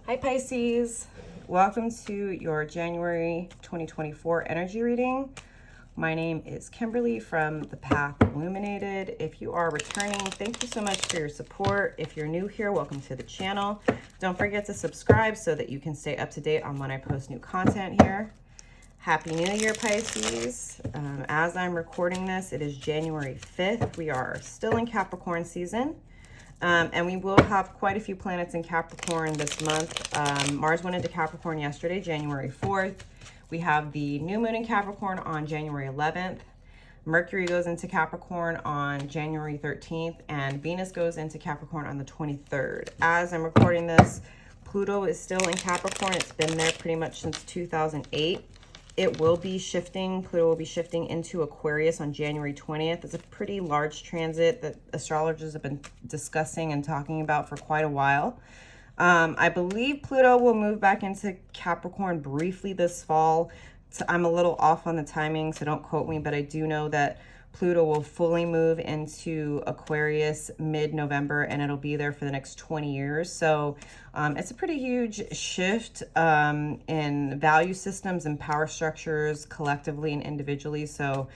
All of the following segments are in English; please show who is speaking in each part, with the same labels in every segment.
Speaker 1: Hi Pisces, welcome to your January 2024 energy reading. My name is Kimberly from the Path Illuminated. If you are returning, thank you so much for your support. If you're new here, welcome to the channel. Don't forget to subscribe so that you can stay up to date on when I post new content here. Happy New Year, Pisces. As I'm recording this, it is January 5th. We are still in Capricorn season. And we will have quite a few planets in Capricorn this month. Mars went into Capricorn yesterday, January 4th. We have the new moon in Capricorn on January 11th. Mercury goes into Capricorn on January 13th, and Venus goes into Capricorn on the 23rd. As I'm recording this, Pluto is still in Capricorn. It's been there pretty much since 2008. It will be shifting. Pluto will be shifting into Aquarius on January 20th. It's a pretty large transit that astrologers have been discussing and talking about for quite a while. I believe Pluto will move back into Capricorn briefly this fall. So I'm a little off on the timing, so don't quote me, but I do know that Pluto will fully move into Aquarius mid-November, and it'll be there for the next 20 years. So it's a pretty huge shift in value systems and power structures collectively and individually. So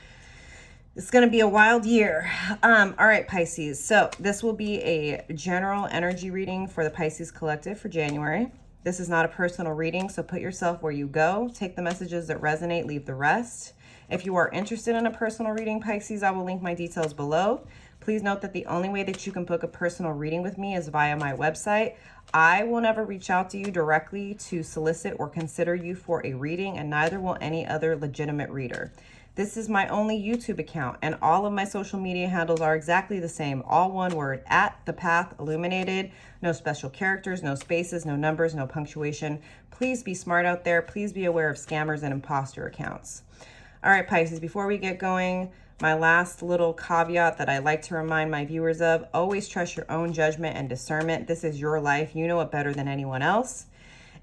Speaker 1: it's going to be a wild year. All right, Pisces. So this will be a general energy reading for the Pisces Collective for January. This is not a personal reading, so put yourself where you go. Take the messages that resonate, leave the rest. If you are interested in a personal reading, Pisces, I will link my details below. Please note that the only way that you can book a personal reading with me is via my website. I will never reach out to you directly to solicit or consider you for a reading, and neither will any other legitimate reader. This is my only YouTube account, and all of my social media handles are exactly the same, all one word, at the Path Illuminated. No special characters, no spaces, no numbers, no punctuation. Please be smart out there. Please be aware of scammers and imposter accounts. All right, Pisces, before we get going, my last little caveat that I like to remind my viewers of: always trust your own judgment and discernment. This is your life. You know it better than anyone else.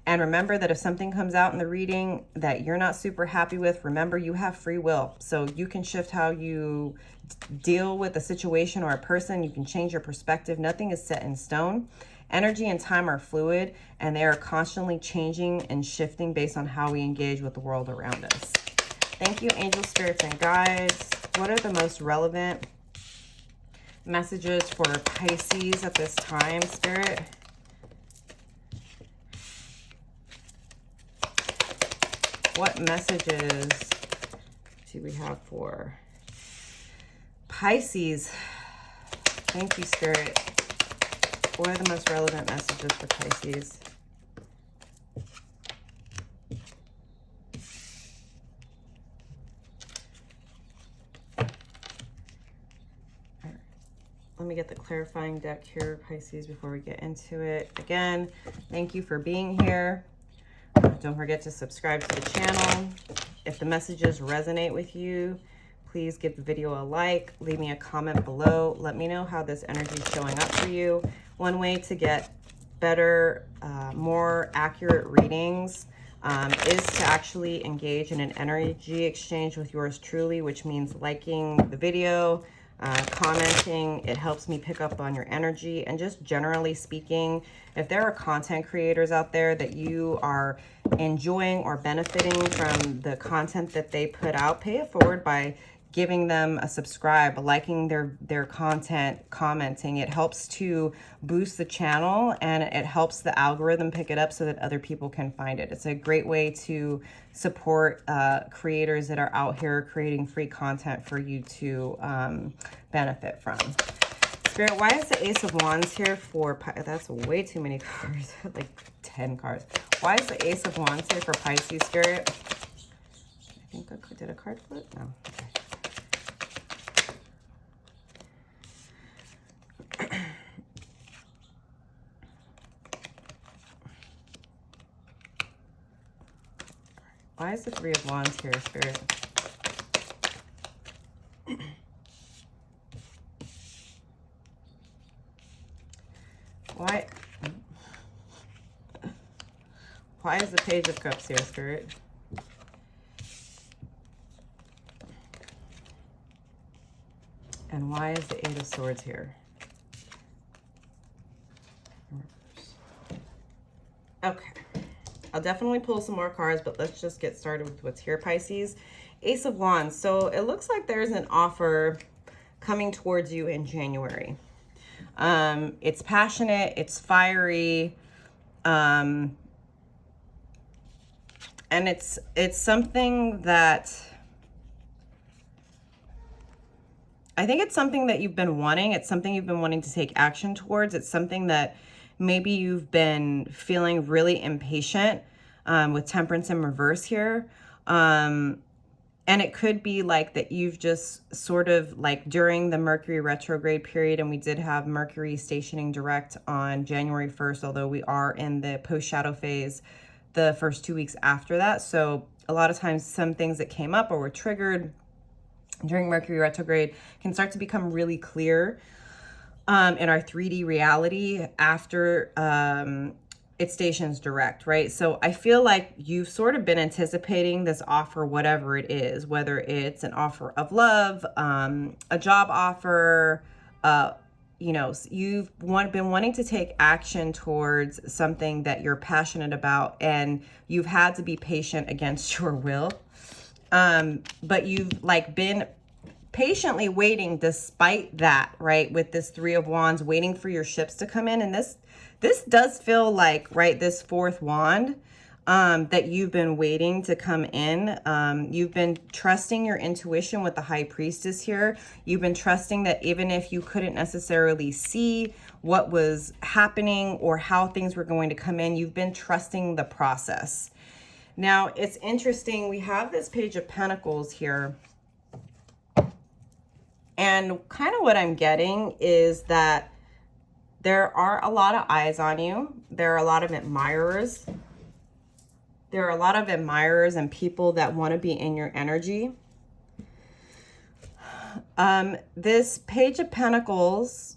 Speaker 1: And remember that if something comes out in the reading that you're not super happy with, remember you have free will. So you can shift how you deal with a situation or a person. You can change your perspective. Nothing is set in stone. Energy and time are fluid, and they are constantly changing and shifting based on how we engage with the world around us. Thank you, angels, spirits, and guides. What are the most relevant messages for Pisces at this time, Spirit? What messages do we have for Pisces? Thank you, Spirit. What are the most relevant messages for Pisces? Let me get the clarifying deck here, Pisces, before we get into it. Again, thank you for being here. Don't forget to subscribe to the channel. If the messages resonate with you, please give the video a like. Leave me a comment below. Let me know how this energy is showing up for you. One way to get better, more accurate readings is to actually engage in an energy exchange with yours truly, which means liking the video, commenting. It helps me pick up on your energy. And just generally speaking, if there are content creators out there that you are enjoying or benefiting from the content that they put out, pay it forward by giving them a subscribe, liking their content, commenting. It helps to boost the channel, and it helps the algorithm pick it up so that other people can find it. It's a great way to support creators that are out here creating free content for you to benefit from. Spirit, why is the Ace of Wands here for that's way too many cards, like 10 cards. Why is the Ace of Wands here for Pisces, Spirit? I think I did a card flip? No. Okay. Why is the Three of Wands here, Spirit? Why is the Page of Cups here, Spirit? And why is the Eight of Swords here? Okay. I'll definitely pull some more cards, but let's just get started with what's here, Pisces. Ace of Wands. So it looks like there's an offer coming towards you in January. It's passionate, it's fiery, and it's something that I think it's something that you've been wanting. It's something you've been wanting to take action towards. It's something that maybe you've been feeling really impatient with Temperance in reverse here. And it could be like that you've just sort of like during the Mercury retrograde period, and we did have Mercury stationing direct on January 1st, although we are in the post-shadow phase the first 2 weeks after that. So a lot of times some things that came up or were triggered during Mercury retrograde can start to become really clear in our 3D reality after it stations direct, right? So I feel like you've sort of been anticipating this offer, whatever it is, whether it's an offer of love, a job offer, you know, you've been wanting to take action towards something that you're passionate about, and you've had to be patient against your will. But you've like been patiently waiting despite that, right? With this Three of Wands, waiting for your ships to come in. And this does feel like, right, this fourth wand, that you've been waiting to come in. You've been trusting your intuition with the High Priestess here. You've been trusting that even if you couldn't necessarily see what was happening or how things were going to come in, you've been trusting the process. Now, it's interesting. We have this Page of Pentacles here. And kind of what I'm getting is that there are a lot of eyes on you. There are a lot of admirers. There are a lot of admirers and people that want to be in your energy. This Page of Pentacles,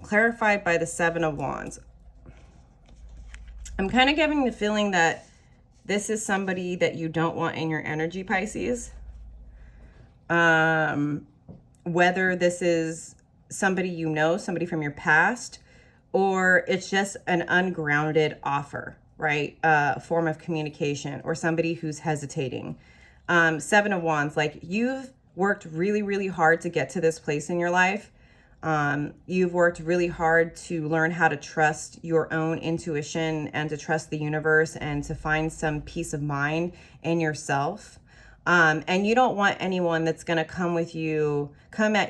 Speaker 1: clarified by the Seven of Wands. I'm kind of getting the feeling that this is somebody that you don't want in your energy, Pisces. Whether this is somebody you know, somebody from your past, or it's just an ungrounded offer, right? Form of communication, or somebody who's hesitating. Seven of Wands, like you've worked really, really hard to get to this place in your life. You've worked really hard to learn how to trust your own intuition and to trust the universe and to find some peace of mind in yourself. And you don't want anyone that's going to come at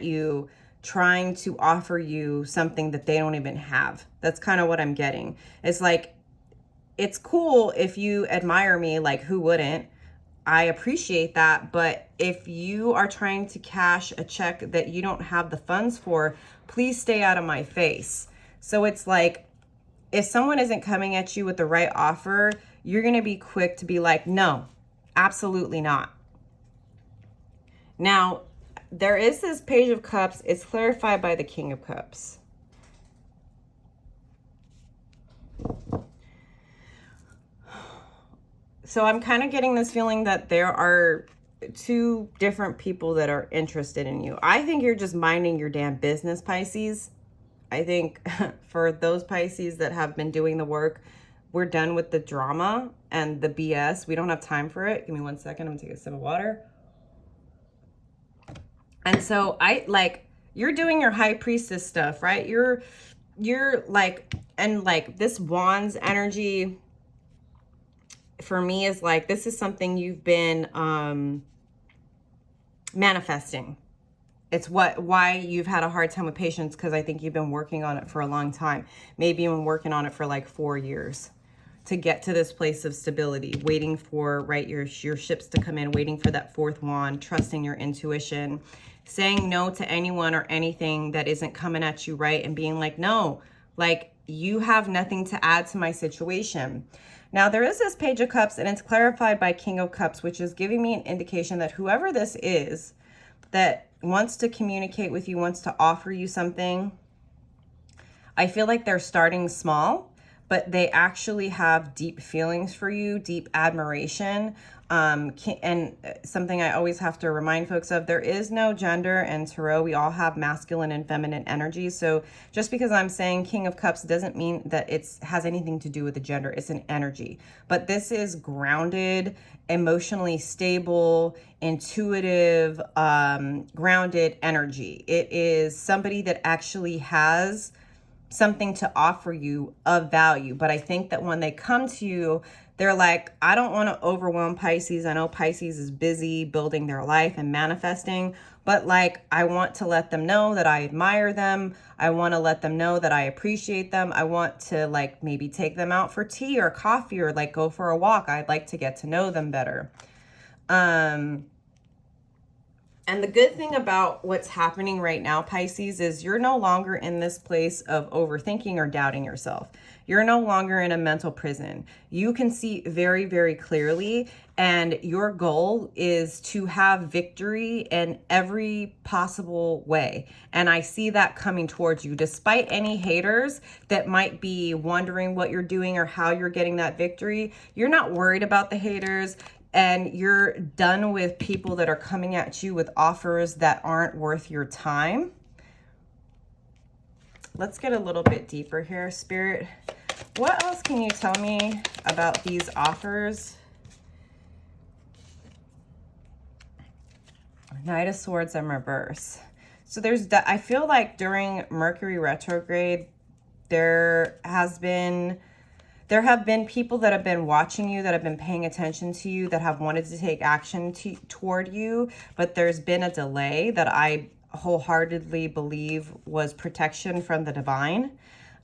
Speaker 1: you trying to offer you something that they don't even have. That's kind of what I'm getting. It's like, it's cool if you admire me, like who wouldn't? I appreciate that. But if you are trying to cash a check that you don't have the funds for, please stay out of my face. So it's like, if someone isn't coming at you with the right offer, you're going to be quick to be like, no, absolutely not. Now, there is this Page of Cups. It's clarified by the King of Cups. So I'm kind of getting this feeling that there are two different people that are interested in you. I think you're just minding your damn business, Pisces. I think for those Pisces that have been doing the work, we're done with the drama and the BS. We don't have time for it. Give me 1 second. I'm gonna take a sip of water. And so you're doing your High Priestess stuff, right? You're like, and like this Wands energy for me is like, this is something you've been manifesting. It's why you've had a hard time with patience, because I think you've been working on it for a long time. Maybe you've been working on it for like 4 years to get to this place of stability, waiting for, right, your ships to come in, waiting for that fourth wand, trusting your intuition, saying no to anyone or anything that isn't coming at you, right? And being like, no, like you have nothing to add to my situation. Now, there is this Page of Cups, and it's clarified by King of Cups, which is giving me an indication that whoever this is that wants to communicate with you, wants to offer you something, I feel like they're starting small, but they actually have deep feelings for you, deep admiration. And something I always have to remind folks of, there is no gender in tarot. We all have masculine and feminine energy. So just because I'm saying King of Cups doesn't mean that it has anything to do with the gender. It's an energy. But this is grounded, emotionally stable, intuitive, grounded energy. It is somebody that actually has something to offer you of value. But I think that when they come to you, they're like, I don't want to overwhelm Pisces. I know Pisces is busy building their life and manifesting, but like, I want to let them know that I admire them. I want to let them know that I appreciate them. I want to like maybe take them out for tea or coffee or like go for a walk. I'd like to get to know them better. And the good thing about what's happening right now, Pisces, is you're no longer in this place of overthinking or doubting yourself. You're no longer in a mental prison. You can see very, very clearly, and your goal is to have victory in every possible way. And I see that coming towards you, despite any haters that might be wondering what you're doing or how you're getting that victory. You're not worried about the haters. And you're done with people that are coming at you with offers that aren't worth your time. Let's get a little bit deeper here, Spirit. What else can you tell me about these offers? Knight of Swords in reverse. So I feel like during Mercury retrograde, there have been people that have been watching you, that have been paying attention to you, that have wanted to take action toward you, but there's been a delay that I wholeheartedly believe was protection from the divine.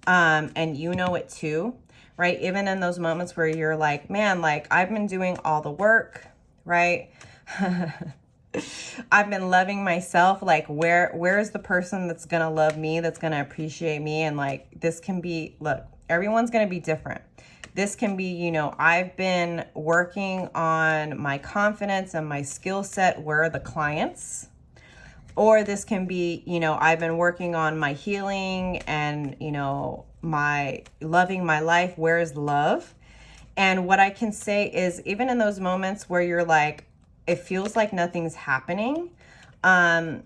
Speaker 1: And you know it too, right? Even in those moments where you're like, man, like I've been doing all the work, right? I've been loving myself. Like where is the person that's going to love me, that's going to appreciate me? And like, this can be, look, everyone's going to be different. This can be, you know, I've been working on my confidence and my skill set. Where are the clients? Or this can be, you know, I've been working on my healing and, you know, my loving my life. Where is love? And what I can say is, even in those moments where you're like, it feels like nothing's happening, there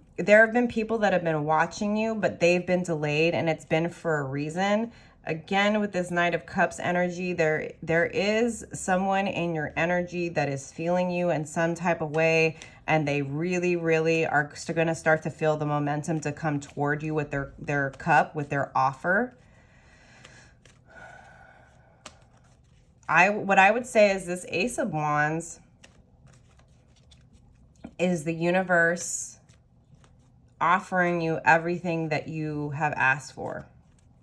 Speaker 1: have been people that have been watching you, but they've been delayed, and it's been for a reason. Again, with this Knight of Cups energy, there is someone in your energy that is feeling you in some type of way, and they really, really are going to start to feel the momentum to come toward you with their cup, with their offer. What I would say is this Ace of Wands is the universe offering you everything that you have asked for.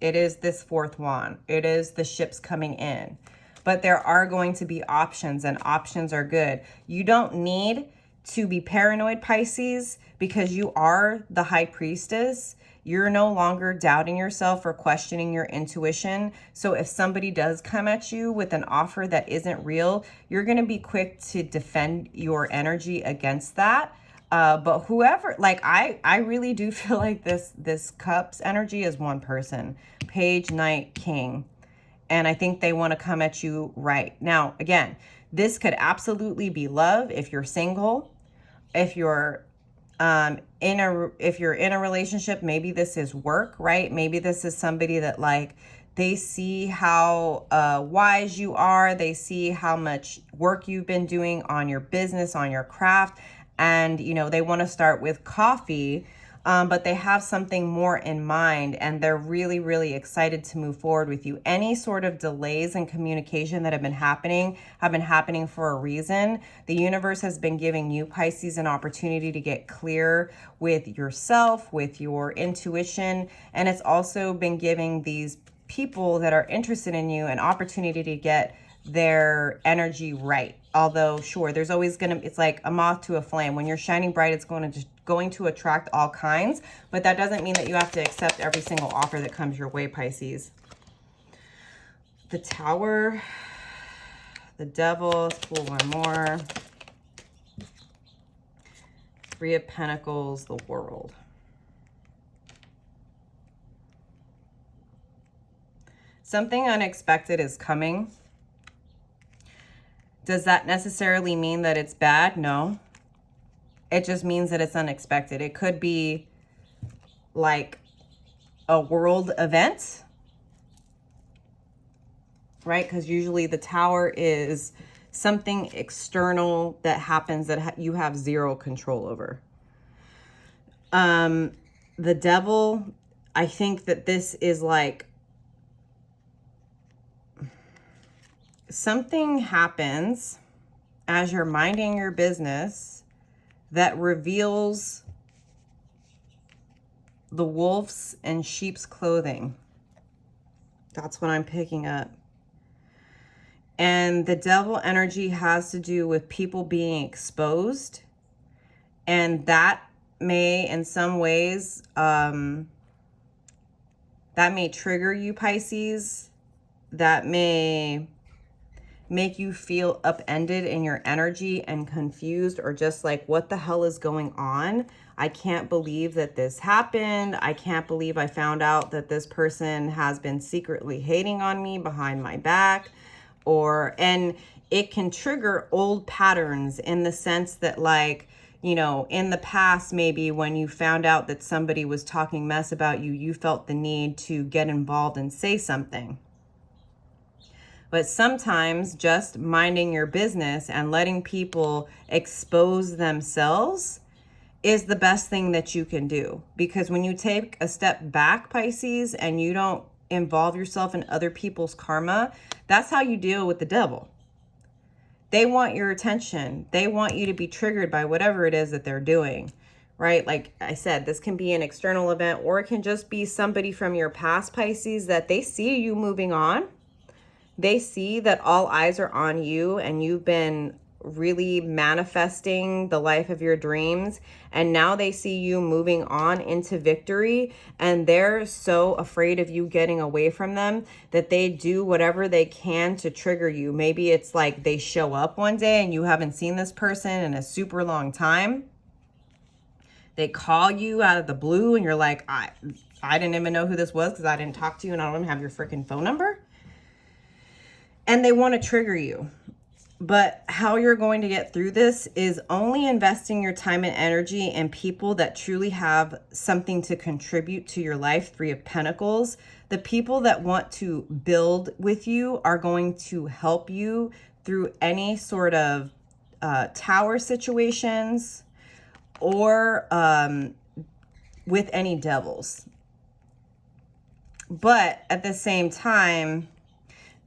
Speaker 1: It is this fourth wand. It is the ships coming in. But there are going to be options, and options are good. You don't need to be paranoid, Pisces, because you are the High Priestess. You're no longer doubting yourself or questioning your intuition. So if somebody does come at you with an offer that isn't real, you're going to be quick to defend your energy against that. But whoever, like I really do feel like this Cups energy is one person, Page, Knight, King. And I think they want to come at you right now. Again, this could absolutely be love if you're single. If you're in a relationship, maybe this is work, right? Maybe this is somebody that like, they see how wise you are. They see how much work you've been doing on your business, on your craft. And, you know, they want to start with coffee, but they have something more in mind, and they're really, really excited to move forward with you. Any sort of delays in communication that have been happening for a reason. The universe has been giving you, Pisces, an opportunity to get clear with yourself, with your intuition. And it's also been giving these people that are interested in you an opportunity to get their energy right. Although, sure, there's always it's like a moth to a flame. When you're shining bright, it's going to attract all kinds, but that doesn't mean that you have to accept every single offer that comes your way, Pisces. The Tower, the Devil, let's pull one more. Three of Pentacles, the World. Something unexpected is coming. Does that necessarily mean that it's bad? No. It just means that it's unexpected. It could be like a world event, right? Because usually the Tower is something external that happens that you have zero control over. The Devil, I think that this is like something happens as you're minding your business that reveals the wolves in sheep's clothing. That's what I'm picking up. And the Devil energy has to do with people being exposed. And that may, in some ways, that may trigger you, Pisces. That may make you feel upended in your energy and confused, or just like, what the hell is going on? I can't believe that this happened. I can't believe I found out that this person has been secretly hating on me behind my back. And it can trigger old patterns in the sense that, like, you know, in the past, maybe when you found out that somebody was talking mess about you, you felt the need to get involved and say something. But sometimes just minding your business and letting people expose themselves is the best thing that you can do. Because when you take a step back, Pisces, and you don't involve yourself in other people's karma, that's how you deal with the devil. They want your attention. They want you to be triggered by whatever it is that they're doing, right? Like I said, this can be an external event, or it can just be somebody from your past, Pisces, that they see you moving on. They see that all eyes are on you and you've been really manifesting the life of your dreams. And now they see you moving on into victory, and they're so afraid of you getting away from them that they do whatever they can to trigger you. Maybe it's like they show up one day and you haven't seen this person in a super long time. They call you out of the blue and you're like, I didn't even know who this was because I didn't talk to you and I don't even have your freaking phone number. And they want to trigger you. But how you're going to get through this is only investing your time and energy in people that truly have something to contribute to your life. 3 of Pentacles. The people that want to build with you are going to help you through any sort of tower situations, or with any devils. But at the same time,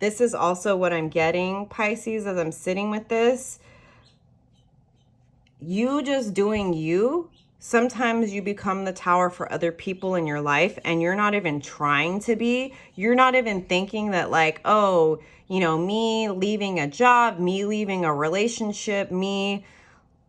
Speaker 1: this is also what I'm getting, Pisces, as I'm sitting with this. You just doing you, sometimes you become the tower for other people in your life, and you're not even trying to be. You're not even thinking that, like, oh, you know, me leaving a job, me leaving a relationship, me,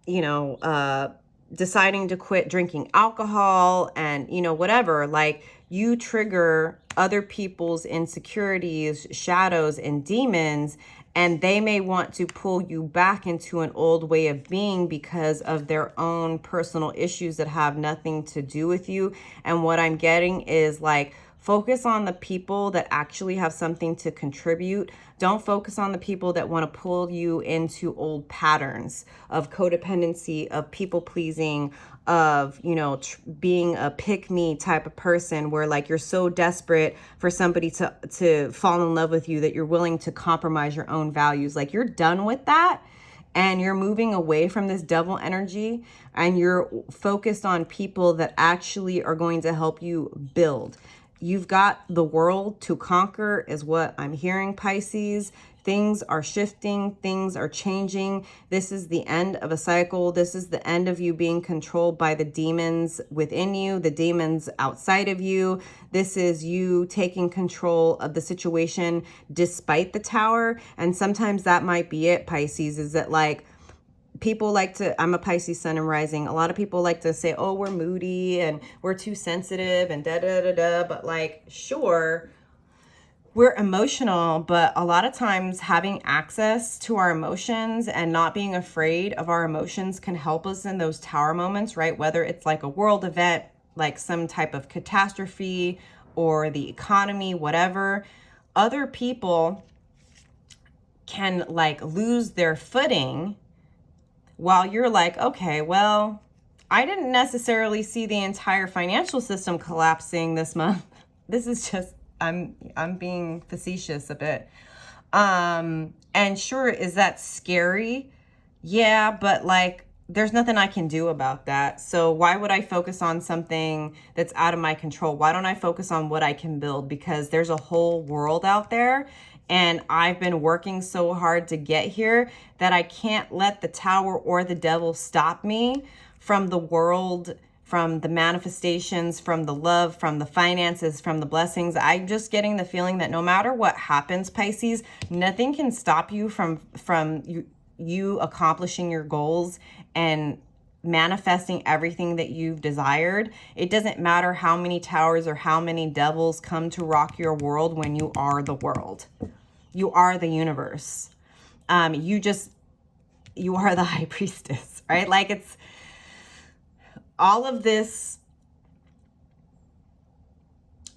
Speaker 1: you know, deciding to quit drinking alcohol and, you know, whatever. Like, you trigger other people's insecurities, shadows, and demons, and they may want to pull you back into an old way of being because of their own personal issues that have nothing to do with you. And what I'm getting is, like, focus on the people that actually have something to contribute. Don't focus on the people that want to pull you into old patterns of codependency, of people pleasing, of, you know, being a pick me type of person, where, like, you're so desperate for somebody to fall in love with you that you're willing to compromise your own values. Like, you're done with that. And you're moving away from this devil energy, and you're focused on people that actually are going to help you build. You've got the world to conquer is what I'm hearing, Pisces. Things are shifting. Things are changing. This is the end of a cycle. This is the end of you being controlled by the demons within you, the demons outside of you. This is you taking control of the situation despite the Tower. And sometimes that might be it, Pisces, is that, like, people like to, I'm a Pisces sun and rising. A lot of people like to say, oh, we're moody and we're too sensitive and da-da-da-da. But, like, sure, we're emotional, but a lot of times having access to our emotions and not being afraid of our emotions can help us in those Tower moments, right? Whether it's like a world event, like some type of catastrophe, or the economy, whatever. other people can like lose their footing while you're like, okay, well, I didn't necessarily see the entire financial system collapsing this month. This is just, I'm being facetious a bit. And sure, is that scary? Yeah, but like, there's nothing I can do about that. So why would I focus on something that's out of my control? Why don't I focus on what I can build? Because there's a whole world out there, and I've been working so hard to get here that I can't let the tower or the devil stop me from the world, from the manifestations, from the love, from the finances, from the blessings. I'm just getting the feeling that no matter what happens, Pisces, nothing can stop you from you accomplishing your goals and manifesting everything that you've desired. It doesn't matter how many towers or how many devils come to rock your world when you are the world. You are the universe. You are the high priestess, right? Like, it's all of this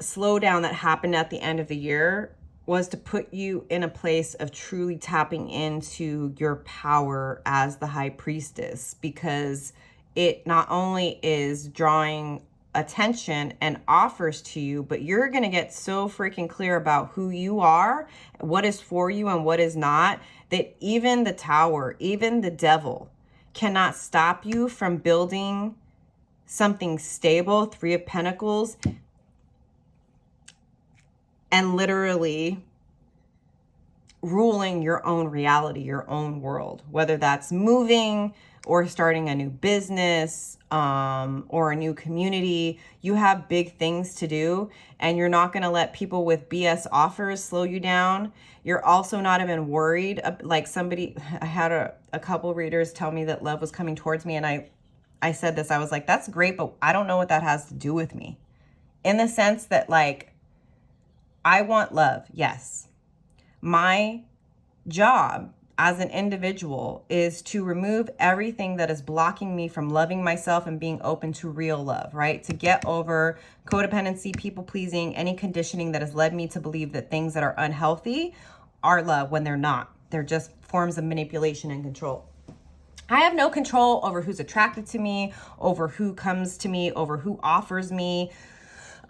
Speaker 1: slowdown that happened at the end of the year was to put you in a place of truly tapping into your power as the high priestess, because it not only is drawing attention and offers to you, but you're going to get so freaking clear about who you are, what is for you and what is not, that even the tower, even the devil cannot stop you from building something stable, Three of Pentacles, and literally ruling your own reality, your own world, whether that's moving or starting a new business, or a new community. You have big things to do, and you're not going to let people with BS offers slow you down. You're also not even worried. Like, somebody, I had a couple readers tell me that love was coming towards me, and I said this, I was like, that's great, but I don't know what that has to do with me. In the sense that, like, I want love, yes. My job as an individual is to remove everything that is blocking me from loving myself and being open to real love, right? To get over codependency, people pleasing, any conditioning that has led me to believe that things that are unhealthy are love when they're not. They're just forms of manipulation and control. I have no control over who's attracted to me, over who comes to me, over who offers me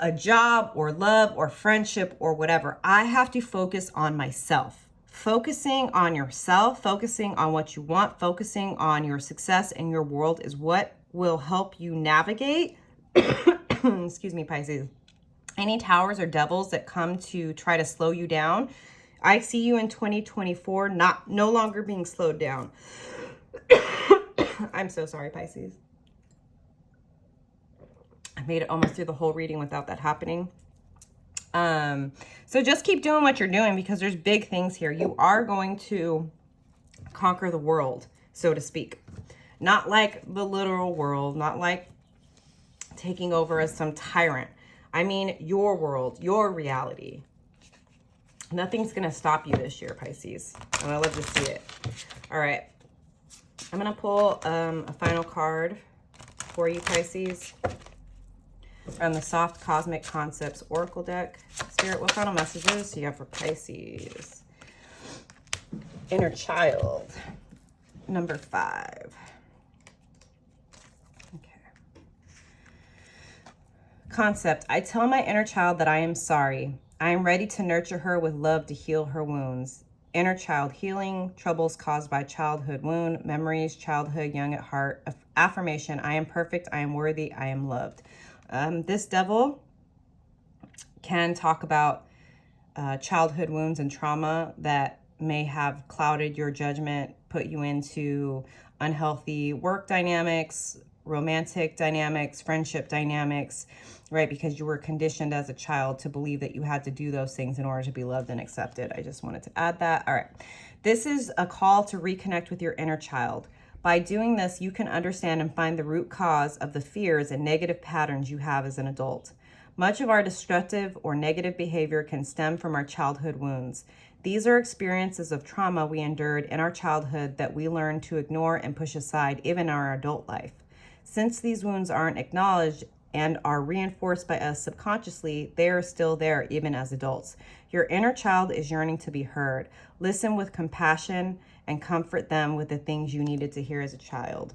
Speaker 1: a job or love or friendship or whatever. I have to focus on myself. Focusing on yourself, focusing on what you want, focusing on your success and your world is what will help you navigate, excuse me, Pisces, any towers or devils that come to try to slow you down. I see you in 2024 no longer being slowed down. I'm so sorry, Pisces. I made it almost through the whole reading without that happening. So just keep doing what you're doing, because there's big things here. You are going to conquer the world, so to speak. Not like the literal world, not like taking over as some tyrant. I mean, your world, your reality. Nothing's going to stop you this year, Pisces. And I love to see it. All right. I'm going to pull a final card for you, Pisces, from the Soft Cosmic Concepts Oracle deck. Spirit, what final messages do you have for Pisces? Inner child, number 5. Okay. Concept, I tell my inner child that I am sorry. I am ready to nurture her with love to heal her wounds. Inner child healing, troubles caused by childhood wound, memories, childhood, young at heart. Affirmation, I am perfect, I am worthy, I am loved. This devil can talk about childhood wounds and trauma that may have clouded your judgment, put you into unhealthy work dynamics, romantic dynamics, friendship dynamics, right? Because you were conditioned as a child to believe that you had to do those things in order to be loved and accepted. I just wanted to add that. All right. This is a call to reconnect with your inner child. By doing this, you can understand and find the root cause of the fears and negative patterns you have as an adult. Much of our destructive or negative behavior can stem from our childhood wounds. These are experiences of trauma we endured in our childhood that we learn to ignore and push aside even in our adult life. Since these wounds aren't acknowledged and are reinforced by us subconsciously, they are still there even as adults. Your inner child is yearning to be heard. Listen with compassion and comfort them with the things you needed to hear as a child.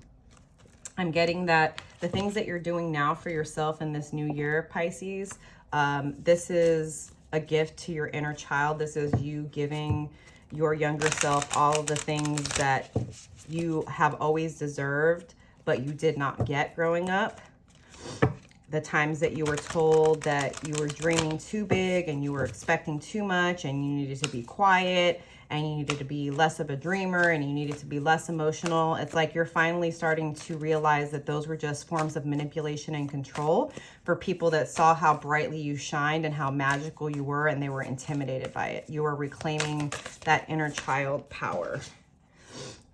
Speaker 1: I'm getting that the things that you're doing now for yourself in this new year, Pisces, this is a gift to your inner child. This is you giving your younger self all of the things that you have always deserved, but you did not get growing up. The times that you were told that you were dreaming too big and you were expecting too much and you needed to be quiet and you needed to be less of a dreamer and you needed to be less emotional. It's like you're finally starting to realize that those were just forms of manipulation and control for people that saw how brightly you shined and how magical you were, and they were intimidated by it. You are reclaiming that inner child power.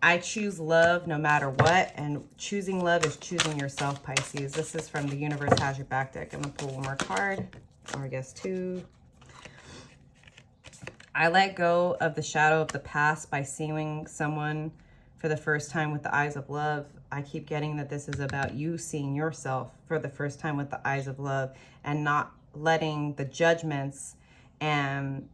Speaker 1: I choose love no matter what, and choosing love is choosing yourself, Pisces. This is from the Universe Has Your Back deck. I'm going to pull one more card, or I guess two. I let go of the shadow of the past by seeing someone for the first time with the eyes of love. I keep getting that this is about you seeing yourself for the first time with the eyes of love and not letting the judgments and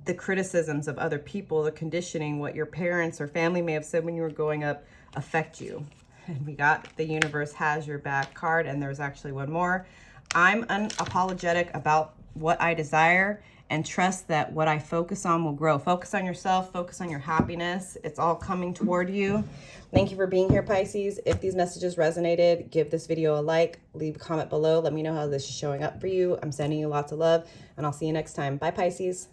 Speaker 1: the criticisms of other people, the conditioning, what your parents or family may have said when you were growing up affect you. And we got the Universe Has Your Back card, and there's actually one more. I'm unapologetic about what I desire and trust that what I focus on will grow. Focus on yourself, focus on your happiness. It's all coming toward you. Thank you for being here, Pisces. If these messages resonated, give this video a like, leave a comment below. Let me know how this is showing up for you. I'm sending you lots of love, and I'll see you next time. Bye, Pisces.